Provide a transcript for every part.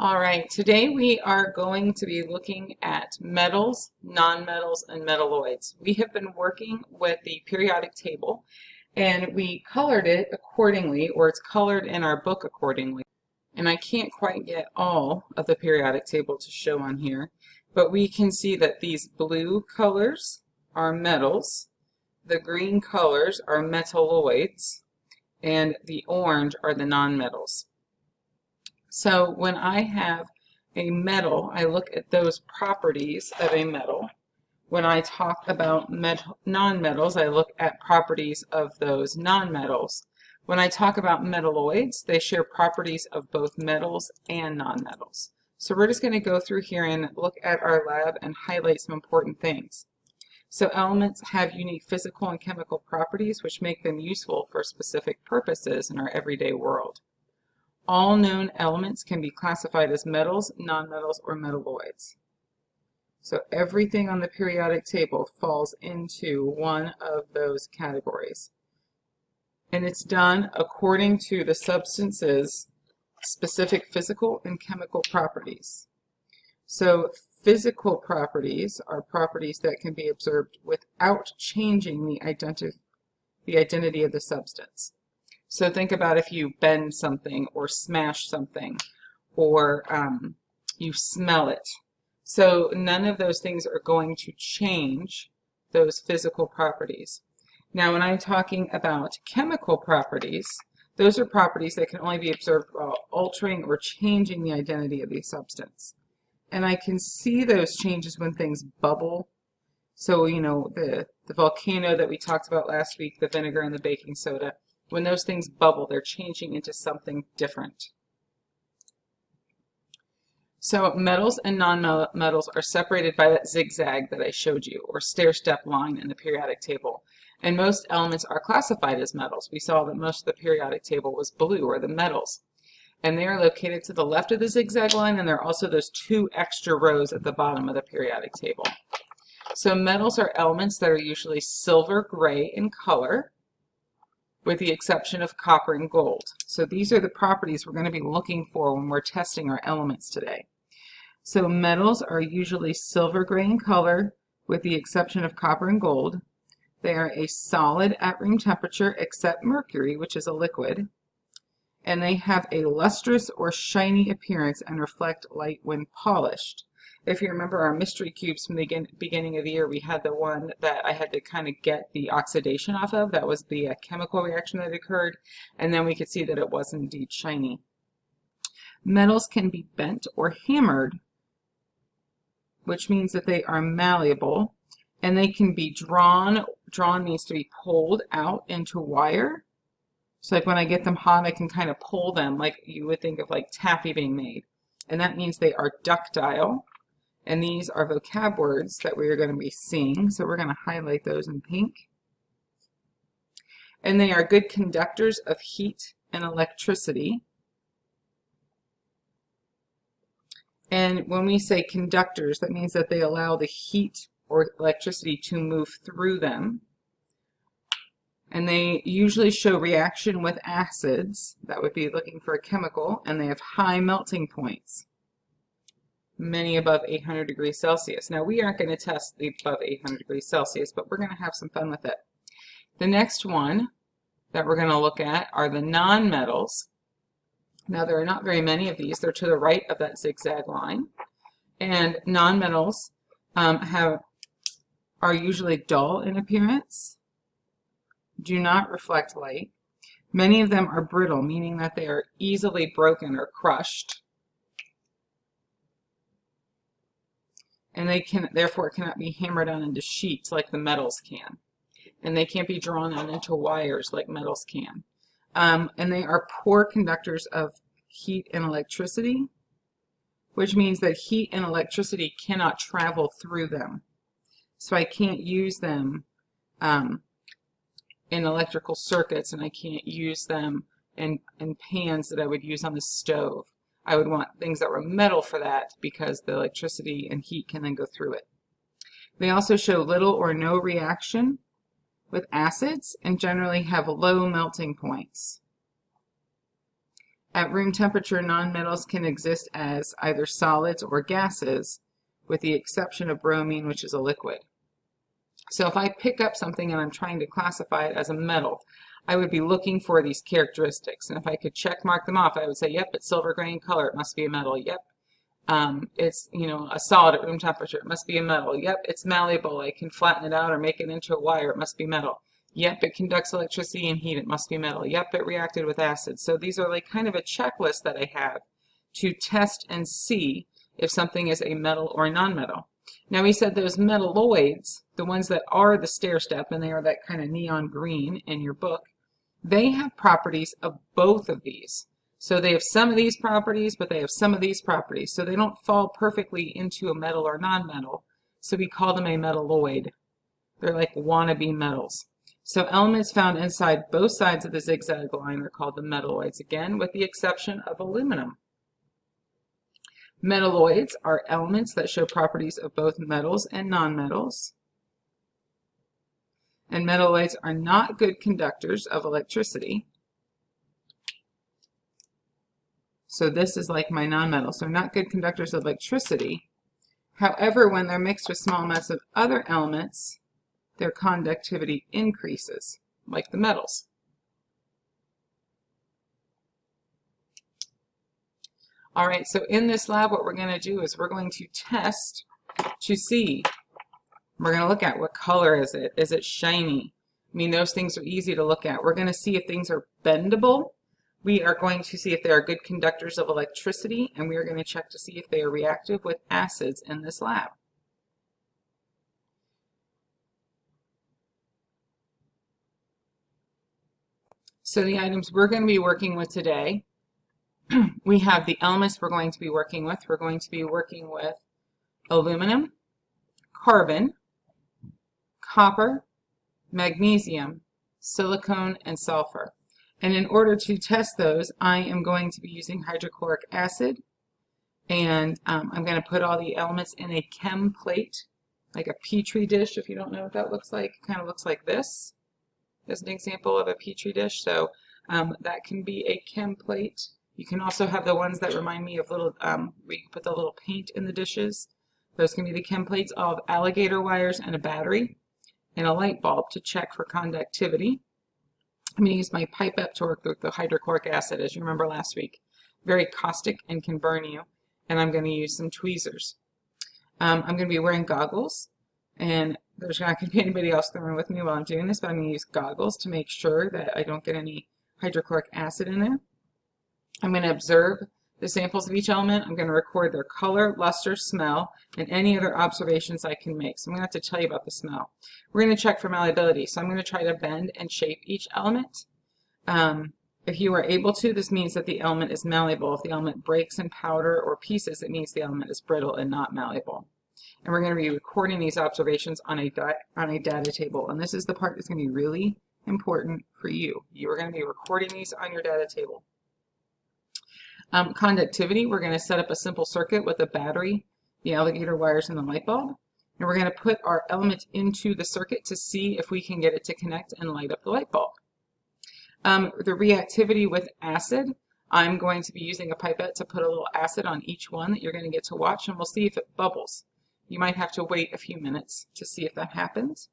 All right, today we are going to be looking at metals, nonmetals, and metalloids. We have been working with the periodic table and we colored it accordingly, or it's colored in our book accordingly. And I can't quite get all of the periodic table to show on here, but we can see that these blue colors are metals, the green colors are metalloids, and the orange are the nonmetals. So when I have a metal, I look at those properties of a metal. When I talk about nonmetals, I look at properties of those nonmetals. When I talk about metalloids, they share properties of both metals and nonmetals. So we're just going to go through here and look at our lab and highlight some important things. So elements have unique physical and chemical properties which make them useful for specific purposes in our everyday world. All known elements can be classified as metals, nonmetals, or metalloids. So everything on the periodic table falls into one of those categories. And it's done according to the substance's specific physical and chemical properties. So physical properties are properties that can be observed without changing the identity of the substance. So think about if you bend something or smash something or you smell it. So none of those things are going to change those physical properties. Now when I'm talking about chemical properties, those are properties that can only be observed while altering or changing the identity of the substance. And I can see those changes when things bubble. So, you know, the volcano that we talked about last week, the vinegar and the baking soda, when those things bubble, they're changing into something different. So metals and nonmetals are separated by that zigzag that I showed you, or stair-step line in the periodic table. And most elements are classified as metals. We saw that most of the periodic table was blue, or the metals. And they are located to the left of the zigzag line, and there are also those two extra rows at the bottom of the periodic table. So metals are elements that are usually silver gray in color, with the exception of copper and gold. So these are the properties we're going to be looking for when we're testing our elements today. So metals are usually silver gray in color, with the exception of copper and gold. They are a solid at room temperature, except mercury, which is a liquid. And they have a lustrous or shiny appearance and reflect light when polished. If you remember our mystery cubes from the beginning of the year, we had the one that I had to kind of get the oxidation off of. That was the chemical reaction that occurred, and then we could see that it was indeed shiny. Metals can be bent or hammered, which means that they are malleable, and they can be drawn. Drawn means to be pulled out into wire. So like when I get them hot, I can kind of pull them like you would think of like taffy being made. And that means they are ductile. And these are vocab words that we are going to be seeing. So we're going to highlight those in pink. And they are good conductors of heat and electricity. And when we say conductors, that means that they allow the heat or electricity to move through them. And they usually show reaction with acids. That would be looking for a chemical. And they have high melting points, many above 800 degrees Celsius. Now we aren't going to test the above 800 degrees Celsius, but we're going to have some fun with it. The next one that we're going to look at are the nonmetals. Now there are not very many of these. They're to the right of that zigzag line. And nonmetals are usually dull in appearance, do not reflect light. Many of them are brittle, meaning that they are easily broken or crushed. And they therefore cannot be hammered on into sheets like the metals can. And they can't be drawn on into wires like metals can. And they are poor conductors of heat and electricity, which means that heat and electricity cannot travel through them. So I can't use them in electrical circuits, and I can't use them in pans that I would use on the stove. I would want things that were metal for that because the electricity and heat can then go through it. They also show little or no reaction with acids and generally have low melting points. At room temperature, nonmetals can exist as either solids or gases, with the exception of bromine, which is a liquid. So if I pick up something and I'm trying to classify it as a metal, I would be looking for these characteristics. And if I could check mark them off, I would say, yep, it's silver gray in color, it must be a metal. Yep, it's, a solid at room temperature, it must be a metal. Yep, it's malleable, I can flatten it out or make it into a wire, it must be metal. Yep, it conducts electricity and heat, it must be metal. Yep, it reacted with acid. So these are like kind of a checklist that I have to test and see if something is a metal or a nonmetal. Now we said those metalloids, the ones that are the stair step, and they are that kind of neon green in your book, they have properties of both of these. So they have some of these properties, but they have some of these properties. So they don't fall perfectly into a metal or nonmetal. So we call them a metalloid. They're like wannabe metals. So elements found inside both sides of the zigzag line are called the metalloids, again, with the exception of aluminum. Metalloids are elements that show properties of both metals and nonmetals. And metalloids are not good conductors of electricity. So this is like my nonmetals. They're not good conductors of electricity. However, when they're mixed with small amounts of other elements, their conductivity increases, like the metals. All right, so in this lab, what we're going to do is we're going to test to see. We're going to look at what color is it? Is it shiny? I mean, those things are easy to look at. We're going to see if things are bendable. We are going to see if they are good conductors of electricity, and we are going to check to see if they are reactive with acids in this lab. So the items we're going to be working with today, we have the elements we're going to be working with. We're going to be working with aluminum, carbon, copper, magnesium, silicone, and sulfur. And in order to test those, I am going to be using hydrochloric acid, and I'm going to put all the elements in a chem plate, like a petri dish. If you don't know what that looks like, it kind of looks like this. As an example of a petri dish. So that can be a chem plate. You can also have the ones that remind me of little, where you put the little paint in the dishes. Those can be the chem plates. I'll have alligator wires and a battery and a light bulb to check for conductivity. I'm going to use my pipette to work with the hydrochloric acid, as you remember last week. Very caustic and can burn you. And I'm going to use some tweezers. I'm going to be wearing goggles, and there's not going to be anybody else in the room with me while I'm doing this, but I'm going to use goggles to make sure that I don't get any hydrochloric acid in there. I'm going to observe the samples of each element. I'm going to record their color, luster, smell, and any other observations I can make. So I'm going to have to tell you about the smell. We're going to check for malleability. So I'm going to try to bend and shape each element. If you are able to, this means that the element is malleable. If the element breaks in powder or pieces, it means the element is brittle and not malleable. And we're going to be recording these observations on a data table. And this is the part that's going to be really important for you. You are going to be recording these on your data table. Conductivity, we're going to set up a simple circuit with a battery, the alligator wires, and the light bulb. And we're going to put our element into the circuit to see if we can get it to connect and light up the light bulb. The reactivity with acid, I'm going to be using a pipette to put a little acid on each one that you're going to get to watch, and we'll see if it bubbles. You might have to wait a few minutes to see if that happens.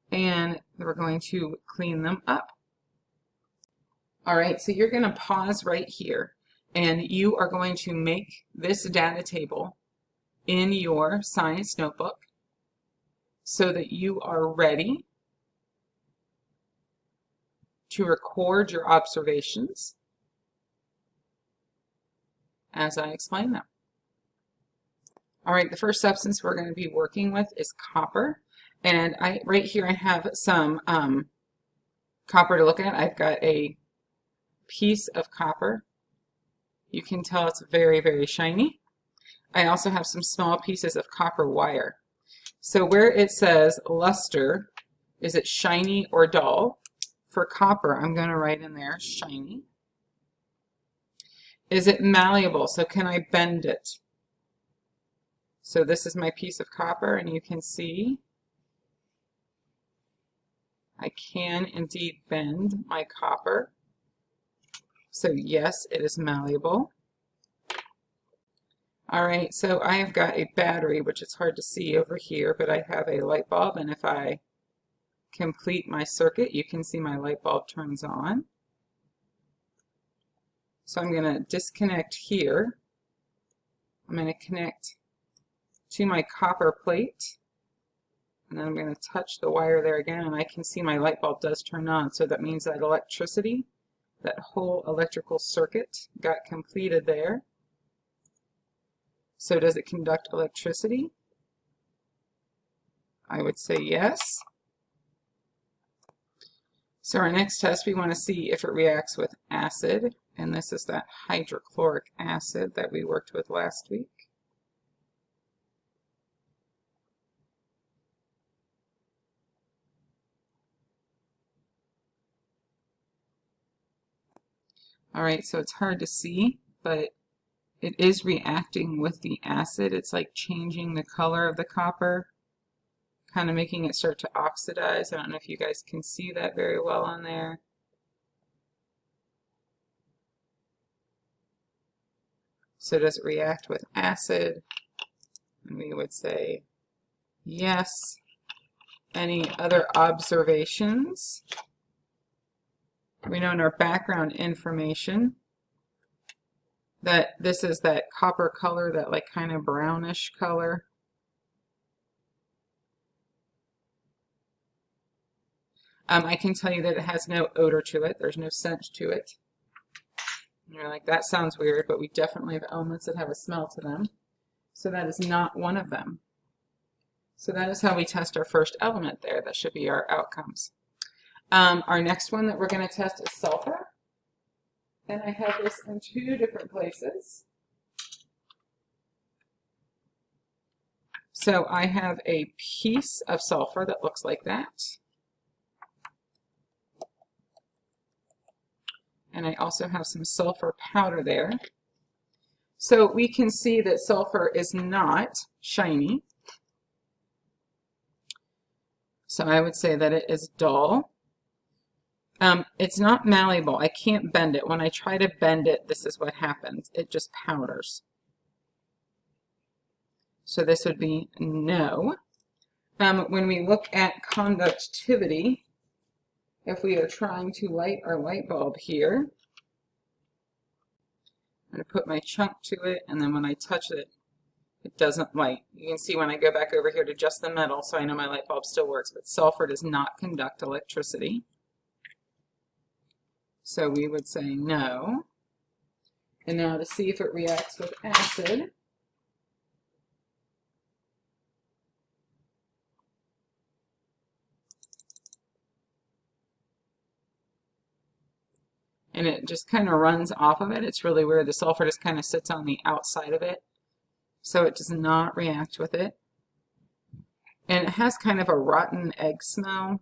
And we're going to clean them up. All right, so you're going to pause right here, and you are going to make this data table in your science notebook so that you are ready to record your observations as I explain them. All right, the first substance we're going to be working with is copper. And right here I have some copper to look at. I've got a piece of copper. You can tell it's very, very shiny. I also have some small pieces of copper wire. So where it says luster, is it shiny or dull? For copper, I'm going to write in there shiny. Is it malleable? So can I bend it? So this is my piece of copper, and you can see I can indeed bend my copper. So yes, it is malleable. All right, so I have got a battery, which is hard to see over here, but I have a light bulb, and if I complete my circuit, you can see my light bulb turns on. So I'm going to disconnect here. I'm going to connect to my copper plate, and then I'm going to touch the wire there again, and I can see my light bulb does turn on. So that means that electricity, that whole electrical circuit got completed there. So does it conduct electricity? I would say yes. So our next test, we want to see if it reacts with acid, and this is that hydrochloric acid that we worked with last week. All right, so it's hard to see, but it is reacting with the acid. It's like changing the color of the copper, kind of making it start to oxidize. I don't know if you guys can see that very well on there. So does it react with acid? And we would say yes. Any other observations? We know in our background information that this is that copper color, that like kind of brownish color. I can tell you that it has no odor to it. There's no scent to it. And you're like, that sounds weird, but we definitely have elements that have a smell to them. So that is not one of them. So that is how we test our first element there. That should be our outcomes. Our next one that we're going to test is sulfur. And I have this in two different places. So I have a piece of sulfur that looks like that. And I also have some sulfur powder there. So we can see that sulfur is not shiny. So I would say that it is dull. It's not malleable. I can't bend it. When I try to bend it, this is what happens. It just powders. So this would be no. When we look at conductivity, if we are trying to light our light bulb here, I'm going to put my chunk to it, and then when I touch it, it doesn't light. You can see when I go back over here to just the metal, so I know my light bulb still works, but sulfur does not conduct electricity. So we would say no. And now to see if it reacts with acid. And it just kind of runs off of it. It's really weird. The sulfur just kind of sits on the outside of it. So it does not react with it. And it has kind of a rotten egg smell.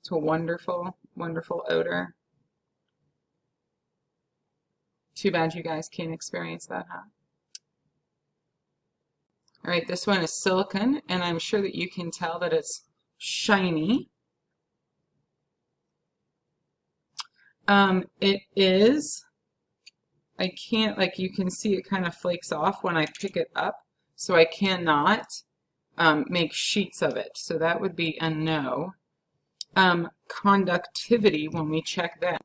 It's a wonderful, wonderful odor. Too bad you guys can't experience that, huh? All right, this one is silicon, and I'm sure that you can tell that it's shiny. It is, I can't, like you can see it kind of flakes off when I pick it up, so I cannot make sheets of it. So that would be a no. Conductivity, when we check that.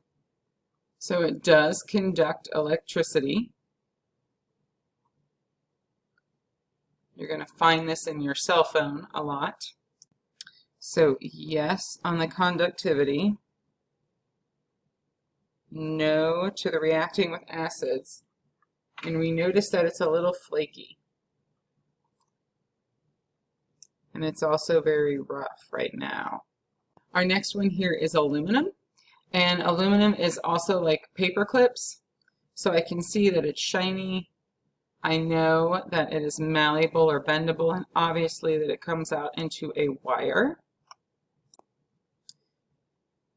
So it does conduct electricity. You're going to find this in your cell phone a lot. So yes on the conductivity. No to the reacting with acids. And we notice that it's a little flaky. And it's also very rough right now. Our next one here is aluminum. And aluminum is also like paper clips. So I can see that it's shiny. I know that it is malleable or bendable, and obviously that it comes out into a wire.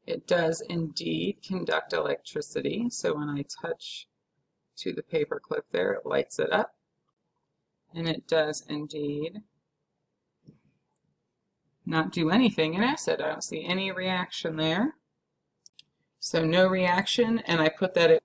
It does indeed conduct electricity. So when I touch to the paper clip there, it lights it up. And it does indeed not do anything in acid. I don't see any reaction there. So no reaction, and I put that at